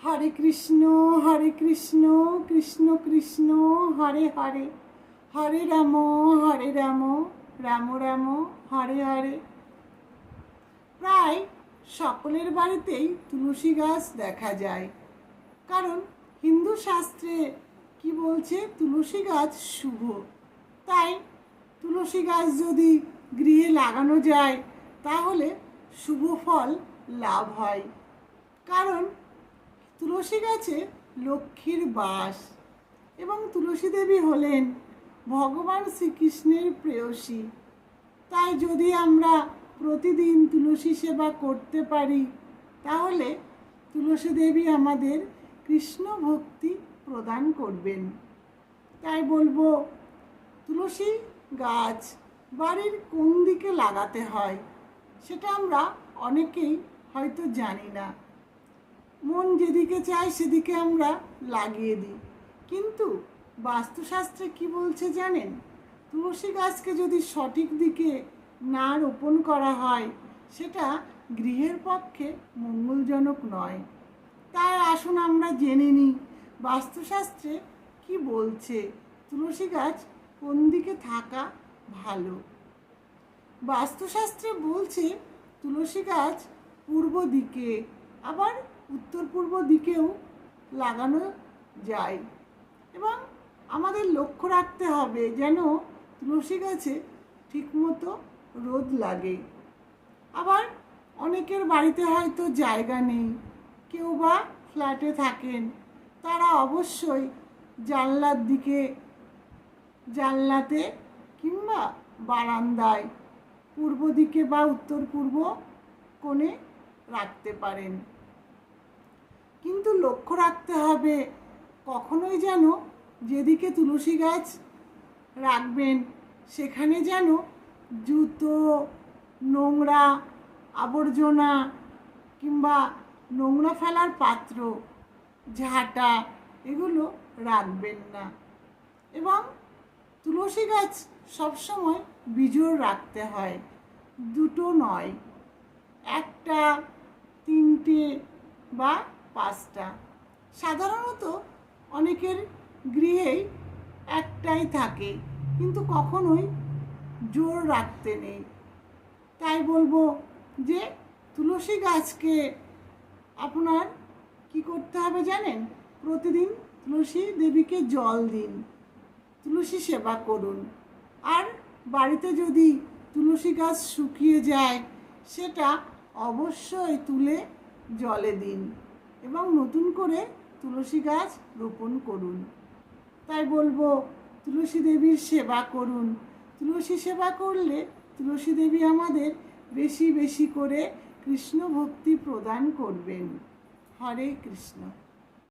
হরে কৃষ্ণ কৃষ্ণ কৃষ্ণ হরে হরে, হরে রাম রাম রাম হরে হরে। প্রায় সকলের বাড়িতেই তুলসী গাছ দেখা যায়, কারণ হিন্দু শাস্ত্রে কি বলছে, তুলসী গাছ শুভ। তাই তুলসী গাছ যদি গৃহে লাগানো যায় তাহলে শুভ ফল লাভ হয়। কারণ তুলসী গাছে লক্ষ্মীর বাস এবং তুলসী দেবী হলেন ভগবান শ্রীকৃষ্ণের প্রেয়সী। তাই যদি আমরা প্রতিদিন তুলসী সেবা করতে পারি তাহলে তুলসী দেবী আমাদের কৃষ্ণ ভক্তি প্রদান করবেন। তাই বলবো, তুলসী গাছ বাড়ির কোন দিকে লাগাতে হয় সেটা আমরা অনেকেই হয়তো জানি না। মন যেদিকে চায় সেদিকে আমরা লাগিয়ে দিই, কিন্তু বাস্তুশাস্ত্রে কি বলছে জানেন? তুলসী গাছকে যদি সঠিক দিকে না রোপণ করা হয় সেটা গৃহের পক্ষে মঙ্গলজনক নয়। তাই আসুন আমরা জেনে নিই বাস্তুশাস্ত্রে কি বলছে, তুলসী গাছ কোন দিকে থাকা ভালো। বাস্তুশাস্ত্রে বলছে তুলসী গাছ পূর্ব দিকে, আবার উত্তর পূর্ব দিকেও লাগানো যায়। এবং আমাদের লক্ষ্য রাখতে হবে যেন তুলসী গাছে ঠিকমতো রোদ লাগে। আবার অনেকের বাড়িতে হয়তো জায়গা নেই, কেউ বা ফ্ল্যাটে থাকেন, তারা অবশ্যই জানলার দিকে, জানলাতে কিংবা বারান্দায় পূর্ব দিকে বা উত্তর পূর্ব কোণে রাখতে পারেন। কিন্তু লক্ষ্য রাখতে হবে কখনোই যেন যেদিকে তুলসী গাছ রাখবেন সেখানে যেন জুতো, নোংরা আবর্জনা কিংবা নোংরা ফেলার পাত্র, ঝাঁটা এগুলো রাখবেন না। এবং তুলসী গাছ সবসময় বিজোড় রাখতে হয়, দুটো নয়, একটা, তিনটে বা পাঁচটা। সাধারণত অনেকের গৃহেই একটাই থাকে, কিন্তু কখনোই জোর রাখতে নেই। তাই বলবো যে তুলসী গাছকে আপনার কি করতে হবে জানেন? প্রতিদিন তুলসী দেবীকে জল দিন, তুলসী সেবা করুন। আর বাড়িতে যদি তুলসী গাছ শুকিয়ে যায় সেটা অবশ্যই তুলে জলে দিন এবং নতুন করে তুলসী গাছ রোপণ করুন। তাই বলবো, তুলসী দেবীর সেবা করুন। তুলসী সেবা করলে তুলসী দেবী আমাদের বেশি বেশি করে কৃষ্ণ ভক্তি প্রদান করবেন। হরে কৃষ্ণ।